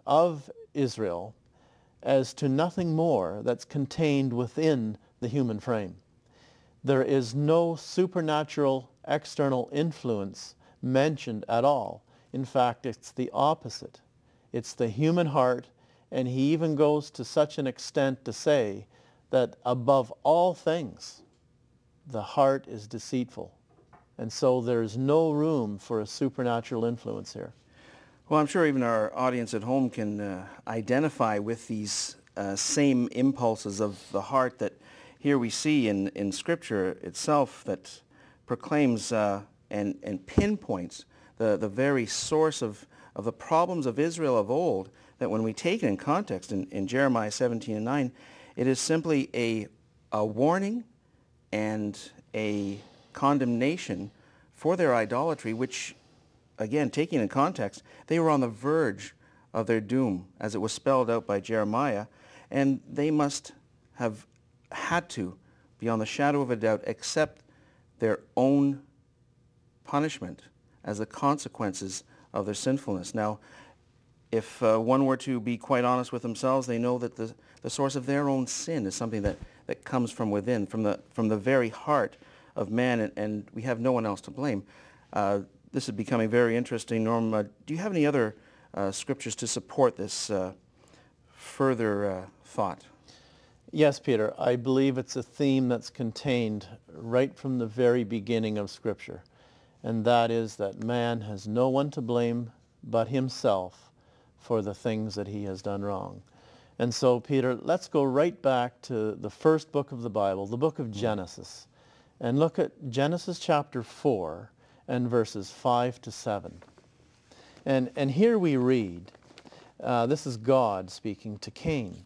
of Israel as to nothing more that's contained within the human frame. There is no supernatural external influence mentioned at all. In fact, it's the opposite. It's the human heart, and he even goes to such an extent to say that above all things, the heart is deceitful. And so there's no room for a supernatural influence here. Well, I'm sure even our audience at home can identify with these same impulses of the heart that here we see in Scripture itself, that proclaims and pinpoints the very source of the problems of Israel of old, that when we take it in context in Jeremiah 17 and 9, it is simply a warning and a condemnation for their idolatry, which, again, taking in context, they were on the verge of their doom, as it was spelled out by Jeremiah, and they must have had to, beyond the shadow of a doubt, accept their own punishment as the consequences of their sinfulness. Now, if one were to be quite honest with themselves, they know that the source of their own sin is something that comes from within, from the very heart of man, and we have no one else to blame. This is becoming very interesting. Norm, do you have any other scriptures to support this further thought? Yes, Peter. I believe it's a theme that's contained right from the very beginning of Scripture, and that is that man has no one to blame but himself for the things that he has done wrong. And so, Peter, let's go right back to the first book of the Bible, the book of Genesis, and look at Genesis chapter 4 and verses 5 to 7. And here we read, this is God speaking to Cain.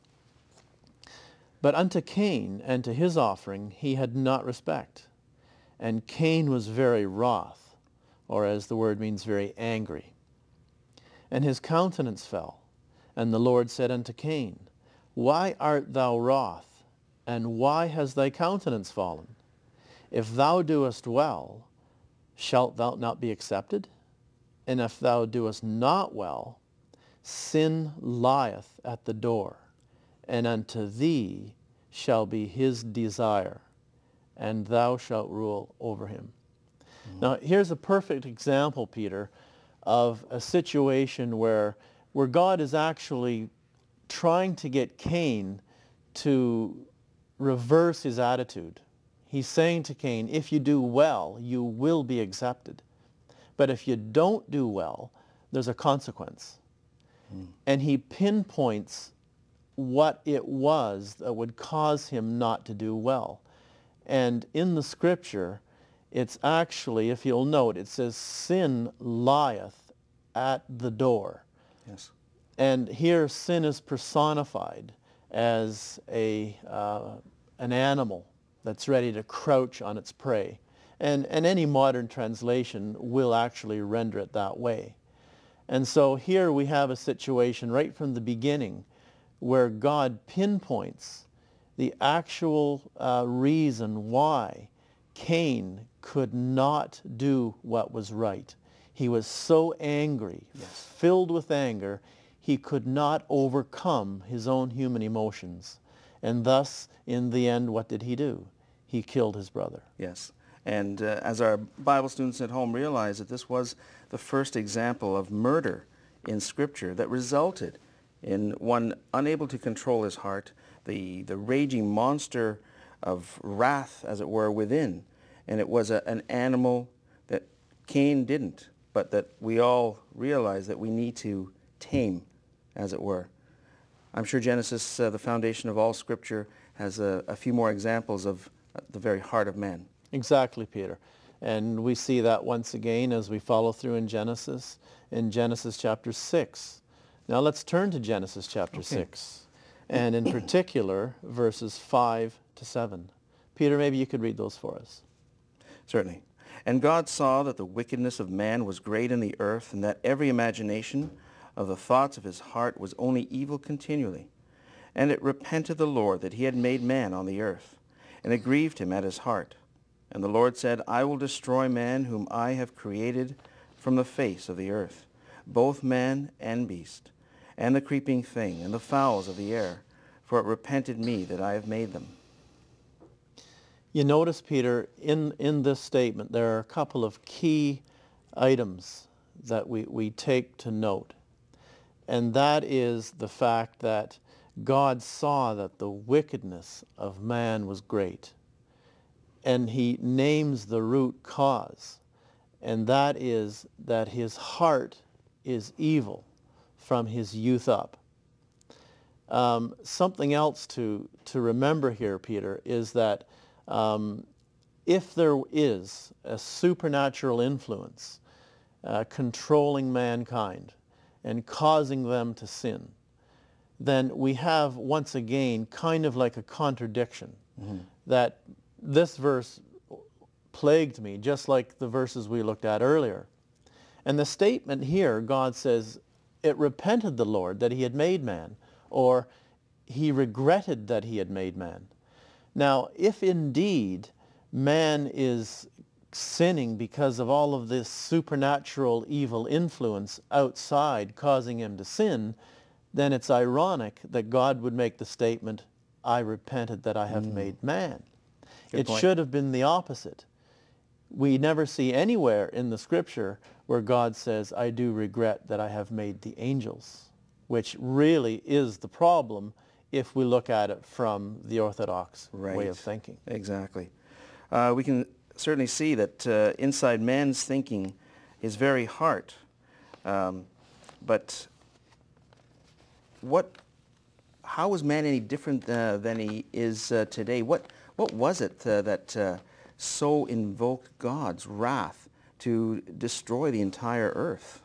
But unto Cain and to his offering he had not respect. And Cain was very wroth, or as the word means, very angry. And his countenance fell. And the Lord said unto Cain, Why art thou wroth? And why has thy countenance fallen? If thou doest well, shalt thou not be accepted? And if thou doest not well, sin lieth at the door, and unto thee shall be his desire, and thou shalt rule over him. Mm-hmm. Now, here's a perfect example, Peter, of a situation where God is actually trying to get Cain to reverse his attitude. He's saying to Cain, if you do well, you will be accepted. But if you don't do well, there's a consequence. Mm. And he pinpoints what it was that would cause him not to do well. And in the Scripture, it's actually, if you'll note, it says, sin lieth at the door. Yes. And here sin is personified as an animal that's ready to crouch on its prey. And any modern translation will actually render it that way. And so here we have a situation right from the beginning where God pinpoints the actual reason why Cain could not do what was right. He was so angry, yes, filled with anger, he could not overcome his own human emotions. And thus, in the end, what did he do? He killed his brother. Yes. And as our Bible students at home realize, that this was the first example of murder in Scripture that resulted in one unable to control his heart, the raging monster of wrath, as it were, within. And it was an animal that Cain didn't, but that we all realize that we need to tame, as it were. I'm sure Genesis, the foundation of all Scripture, has a few more examples of the very heart of man. Exactly, Peter. And we see that once again as we follow through in Genesis chapter 6. Now let's turn to Genesis chapter 6, and in particular, verses 5 to 7. Peter, maybe you could read those for us. Certainly. And God saw that the wickedness of man was great in the earth, and that every imagination of the thoughts of his heart was only evil continually. And it repented the Lord that he had made man on the earth, and it grieved him at his heart. And the Lord said, I will destroy man whom I have created from the face of the earth, both man and beast, and the creeping thing, and the fowls of the air, for it repented me that I have made them. You notice, Peter, in this statement, there are a couple of key items that we take to note. And that is the fact that God saw that the wickedness of man was great. And he names the root cause. And that is that his heart is evil from his youth up. Something else to remember here, Peter, is that if there is a supernatural influence controlling mankind and causing them to sin, then we have once again kind of like a contradiction. That this verse plagued me, just like the verses we looked at earlier. And the statement here, God says, it repented the Lord that he had made man, or he regretted that he had made man. Now, if indeed man is sinning because of all of this supernatural evil influence outside causing him to sin, then it's ironic that God would make the statement, I repented that I have made man. It should have been the opposite. We never see anywhere in the Scripture where God says, I do regret that I have made the angels, which really is the problem if we look at it from the Orthodox way of thinking. Exactly. We can certainly see that inside man's thinking is very heart. But how was man any different than he is today? What was it that so invoked God's wrath to destroy the entire earth?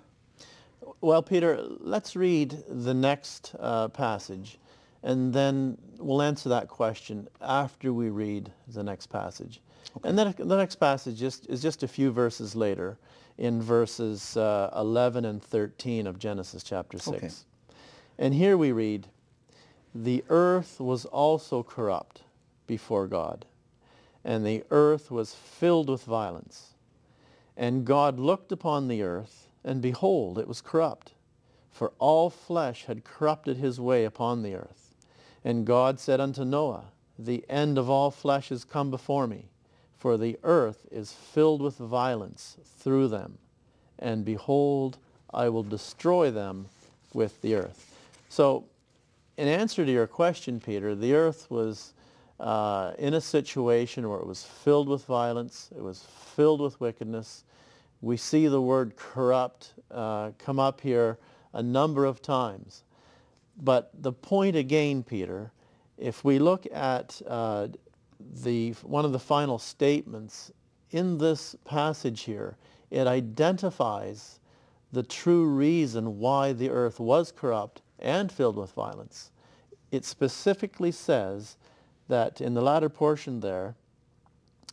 Well, Peter, let's read the next passage, and then we'll answer that question after we read the next passage. Okay. And then the next passage is just a few verses later, in verses 11 and 13 of Genesis chapter 6. Okay. And here we read, the earth was also corrupt before God, and the earth was filled with violence. And God looked upon the earth, and behold, it was corrupt, for all flesh had corrupted his way upon the earth. And God said unto Noah, the end of all flesh is come before me, for the earth is filled with violence through them. And behold, I will destroy them with the earth. So, in answer to your question, Peter, the earth was in a situation where it was filled with violence, it was filled with wickedness. We see the word corrupt come up here a number of times. But the point again, Peter, if we look at one of the final statements in this passage here, it identifies the true reason why the earth was corrupt and filled with violence. It specifically says that in the latter portion there,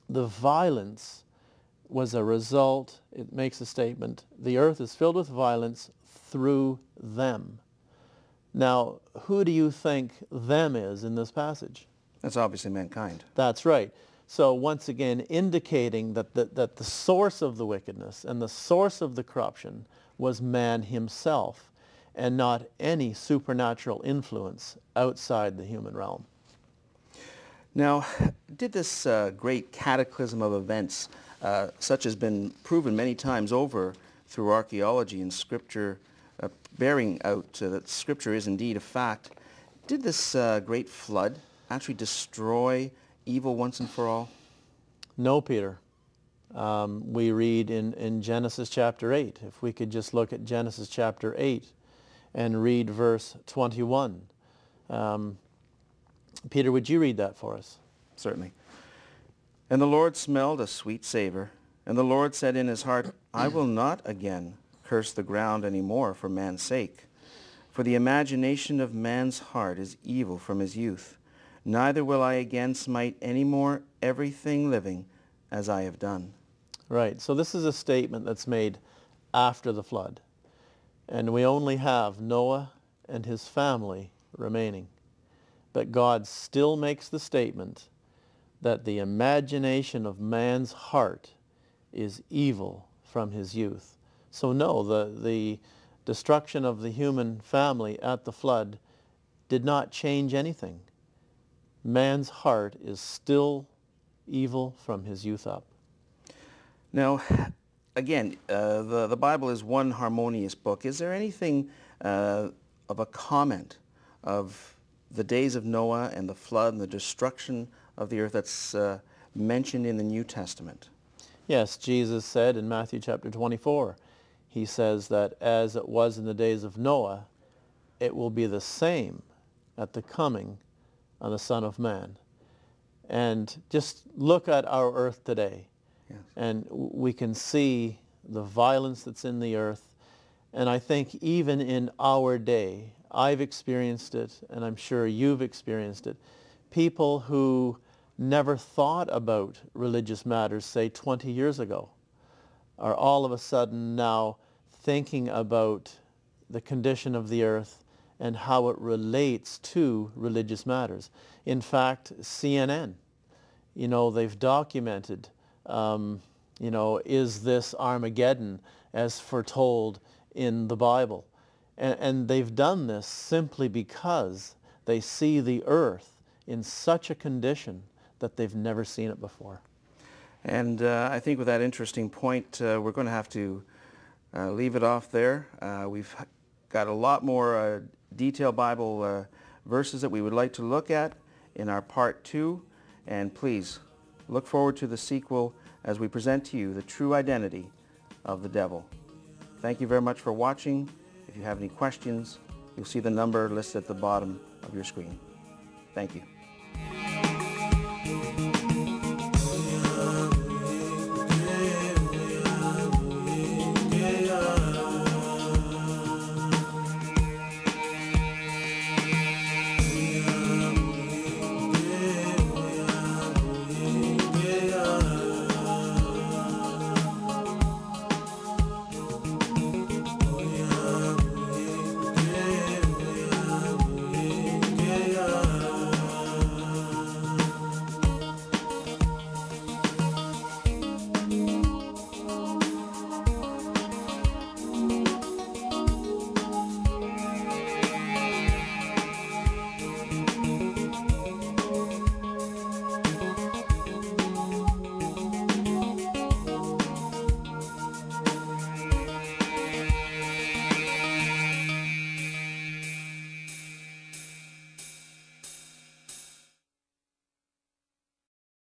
the violence was a result, it makes a statement, the earth is filled with violence through them. Now, who do you think them is in this passage? That's obviously mankind. That's right. So once again, indicating that the source of the wickedness and the source of the corruption was man himself, and not any supernatural influence outside the human realm. Now, did this great cataclysm of events, such as been proven many times over through archaeology and Scripture, bearing out that Scripture is indeed a fact, did this great flood actually destroy evil once and for all? No, Peter. We read in Genesis chapter 8, if we could just look at Genesis chapter 8 and read verse 21. Peter, would you read that for us? Certainly. And the Lord smelled a sweet savor, and the Lord said in his heart, I will not again curse the ground any more for man's sake. For the imagination of man's heart is evil from his youth. Neither will I again smite any more everything living as I have done. Right. So this is a statement that's made after the flood. And we only have Noah and his family remaining. But God still makes the statement that the imagination of man's heart is evil from his youth. So no, the destruction of the human family at the flood did not change anything. Man's heart is still evil from his youth up. Now, again, the Bible is one harmonious book. Is there anything of a comment of the days of Noah and the flood and the destruction of the earth that's mentioned in the New Testament? Yes, Jesus said in Matthew chapter 24, he says that as it was in the days of Noah, it will be the same at the coming of the Son of Man. And just look at our earth today, Yes. and we can see the violence that's in the earth. And I think even in our day, I've experienced it, and I'm sure you've experienced it, people who never thought about religious matters, say 20 years ago, are all of a sudden now thinking about the condition of the earth and how it relates to religious matters. In fact, CNN, they've documented, is this Armageddon as foretold in the Bible? And they've done this simply because they see the earth in such a condition that they've never seen it before. And I think with that interesting point, we're going to have to leave it off there. We've got a lot more detailed Bible verses that we would like to look at in our part 2. And please look forward to the sequel as we present to you the true identity of the devil. Thank you very much for watching. If you have any questions, you'll see the number listed at the bottom of your screen. Thank you.